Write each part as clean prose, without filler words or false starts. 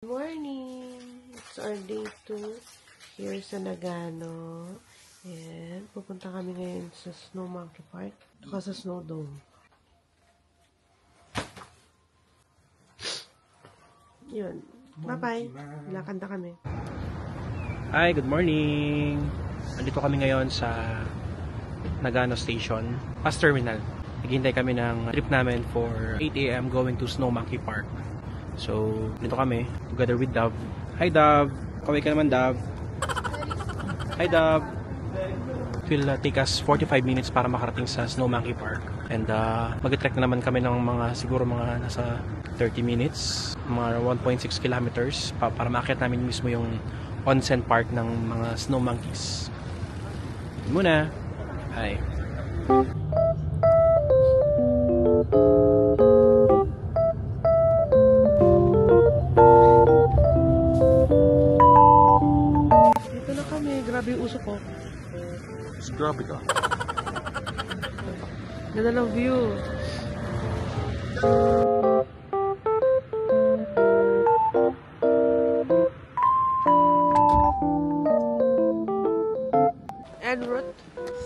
Morning! It's our day 2 here sa Nagano. And pupunta kami ngayon sa Snow Monkey Park. Saka sa Snow Dome. Yun. Bye-bye. Lakad na kami. Hi, good morning! Andito kami ngayon sa Nagano Station, Bus Terminal. Naghihintay kami ng trip namin for 8 AM going to Snow Monkey Park. So, dito kami, together with Dove. Hi, Dove! Kaway ka naman, Dove. Hi, Dove! It will take us 45 minutes para makarating sa Snow Monkey Park. And mag-trek na naman kami ng siguro mga nasa 30 minutes, mga 1.6 kilometers, para maakyat namin mismo yung onsen park ng mga snow monkeys. Yun muna. Hi. Grabe yung uso ko. Grabe ka. Ganda ng view. En route,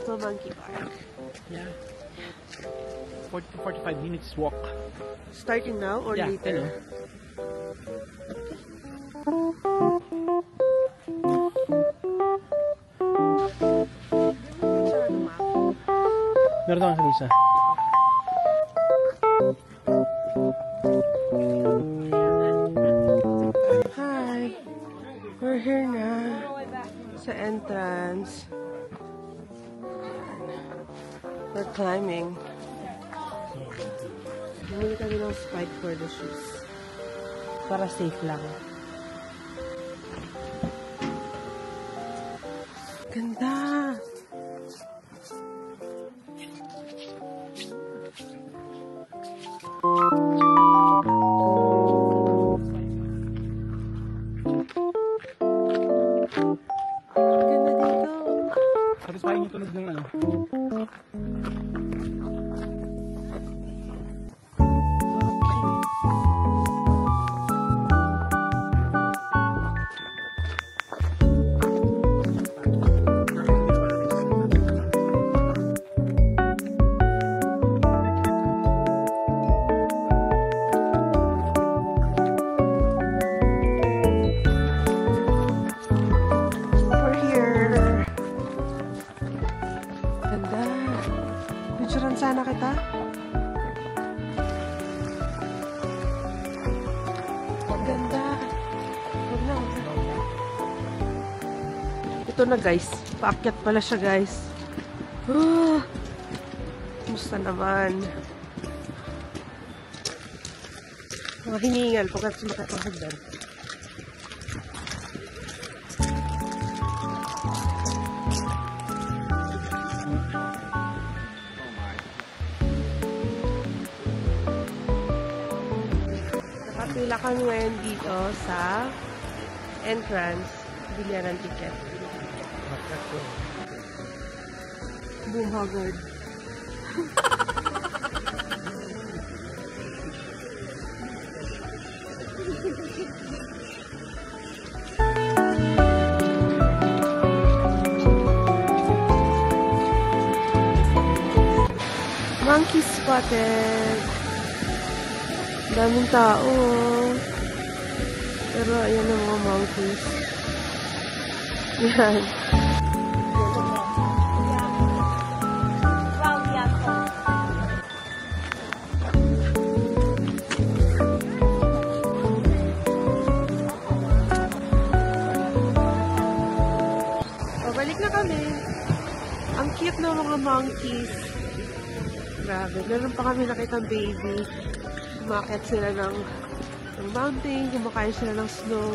Snow Monkey Park. Yeah. 40 to 45 minutes walk. Starting now or later? Meron tayo sa bulsa. Hi! We're here na sa entrance. We're climbing. Bumili kami ng spike for the shoes. Para safe lang. Ganda! Ganda dito. Satisfying yung tunog ng ano. Picturean sana kita. Ganda. Huwag na. Ito na guys. Paakyat pala siya guys. Kumusta naman? Mga hiningal pagkat sumakapagdan. Pila kami ngayon dito sa entrance, bilihan ng ticket. Boom Haggard. Monkey spotted. Daming tao. Pero ayan ang mga monkeys. Yan. Pabalik na kami. Ang cute na mga monkeys. Grabe. Meron pa kami nakitang baby. Umakit sila ng mountain, kumakain sila ng snow,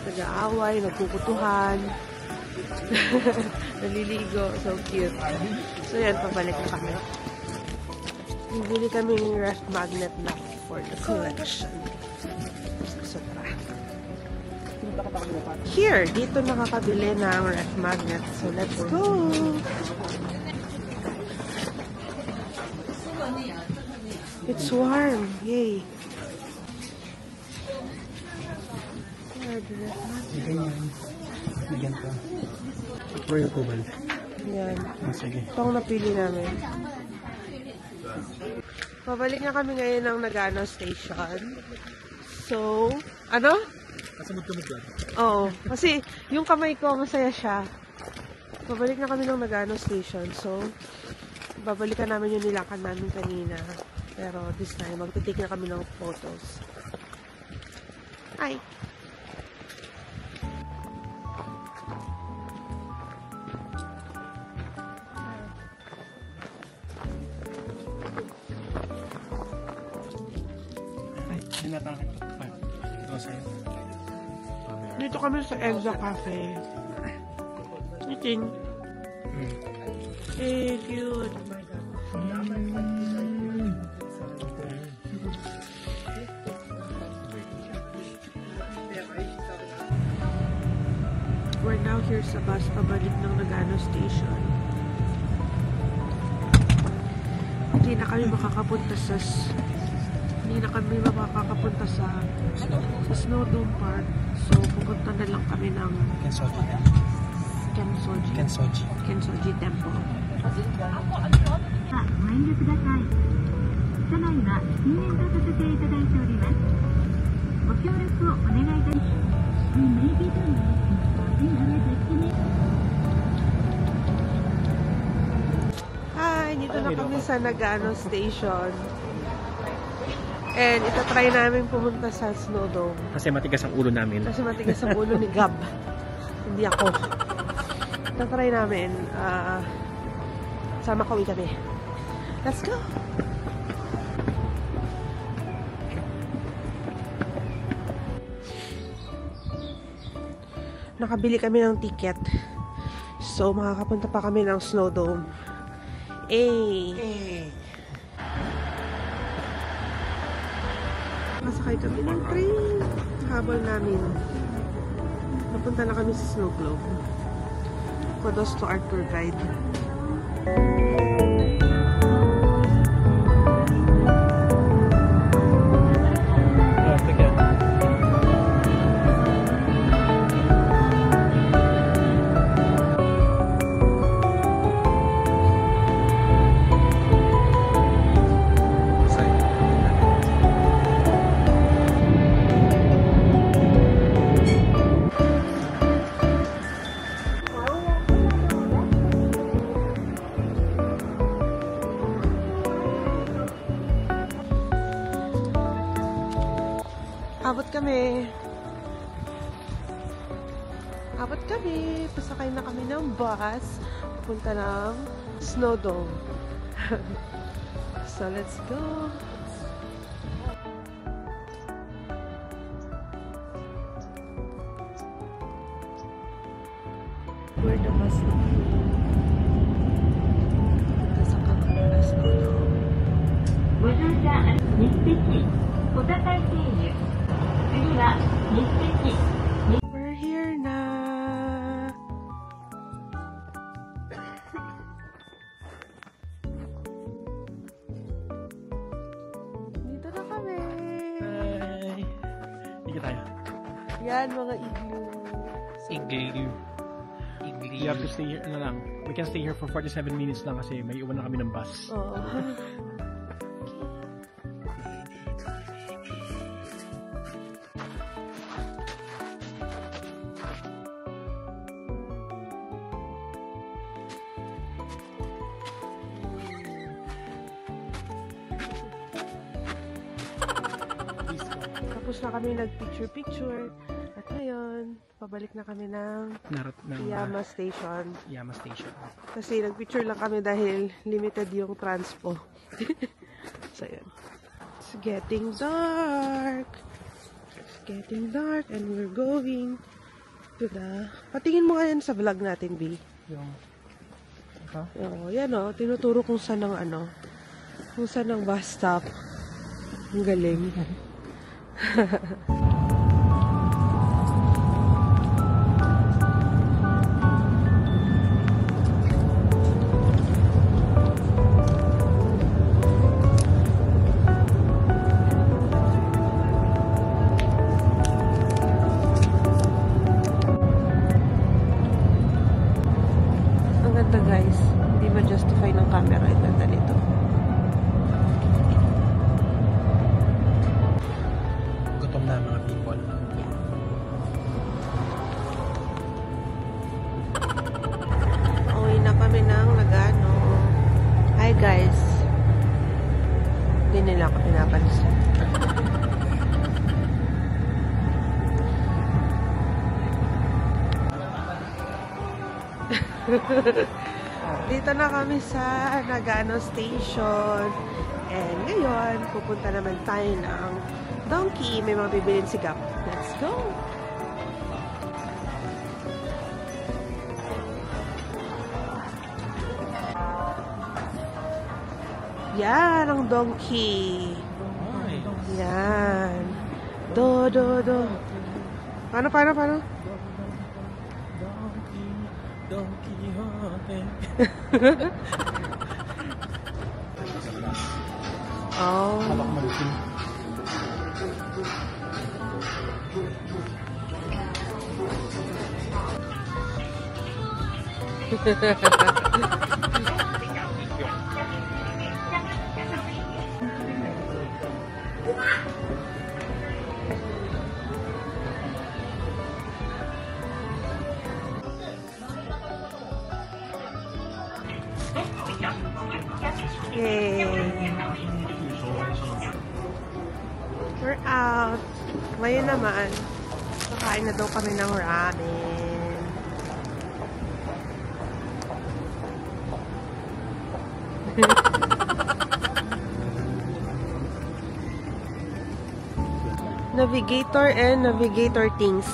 nag-aaway, nagkukutuhan, naliligo, so cute. So yan, pabalik na kami. Bibili kami ng ref magnet na for the collection. So tara. Here, dito nakakabili ng ref magnet. So let's go! It's warm. Yay. Ganyan. Bigyan ko. Royal Cobal. Yan. Sige. Ito ang napili namin. Pabalik na kami ngayon ng Nagano Station. So, ano? Kasamod-kamod yan. Oo. Kasi yung kamay ko, masaya siya. Pabalik na kami ng Nagano Station. So, babalikan namin yung nilakad namin kanina. Pero this time, magtitake na kami ng photos. Hi! Sinatakin ko. Ito sa'yo. Dito kami sa Elza Cafe. Eating. Eh, cute. We're now here sa bus pabalik ng Nagano Station. Hindi na kami makakapunta sa Snowdome Park. So, pupunta na lang kami ng Kensoji Temple. ご遠慮ください。車内は禁煙とさせていただいております。ご協力をお願いいたします。Hi! Dito na kami sa Nagano Station. And itatry namin pumunta sa Snowdome. Kasi matigas ang ulo namin. Kasi matigas ang ulo ni Gab. Hindi ako. Itatry namin. Sama kami kami. Let's go! Nakabili kami ng ticket. So, makakapunta pa kami ng Snowdome. Masakay kami ng train. Habol namin. Napunta na kami sa Snow Globe. Kudos to our tour guide. Abot kami. Pasakay na kami ng bus. Punta ng Snowdome. So, let's go. Where the bus na? Punta sa Kakula Snowdome. ご乗車日赤小高い経由。次は日赤。 We're here na. Dito na kami. Hi! Hindi tayo. Yan, mga igloo. Igloo. We have to stay here, we can stay here for 47 minutes lang kasi may iwan na kami ng bus. Oo. Tapos na kami nag-picture-picture. At ngayon, pabalik na kami ng Yama Station. Yama Station. Kasi nag-picture lang kami dahil limited yung transpo. So, yun. It's getting dark. It's getting dark and we're going to the... Patingin mo nga yan sa vlog natin, B. Yung... Oo, yan o. Tinuturo kung saan ang ano. Kung saan ang bus stop. Ang galing. nila ako pinapansin. Dito na kami sa Nagano Station. And ngayon, pupunta naman tayo ng Donkey. May mga bibilin si Gap. Let's go! Yan ang Donkey. Yan. Do. Paano? Don Quixote. Oh. Habak malusin. Yay! We're out. Ngayon naman, kakain na daw kami ng ramen. Navigator and navigator things.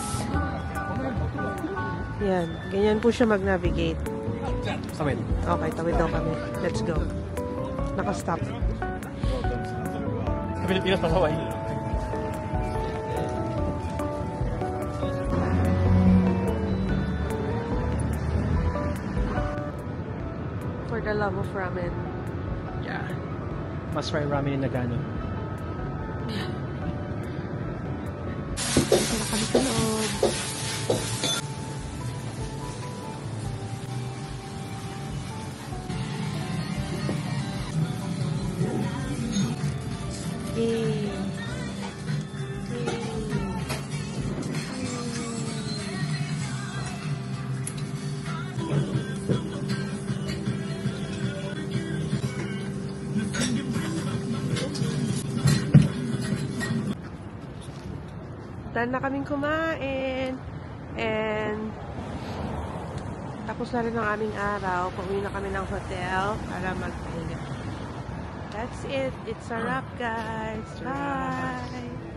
Yan. Ganyan po siya mag-navigate. Tawid. Okay, tawid daw kami. Let's go. Naka-stop. Sa Pilipinas pa Hawaii. For the love of ramen. Yeah. Mas fry ramen yung Nagano. Para kami sa loob. Yay! Done na kaming kumain. And tapos na rin ang aming araw. Pauwi na kami ng hotel para magpahinga. That's it. It's a wrap, guys. Bye!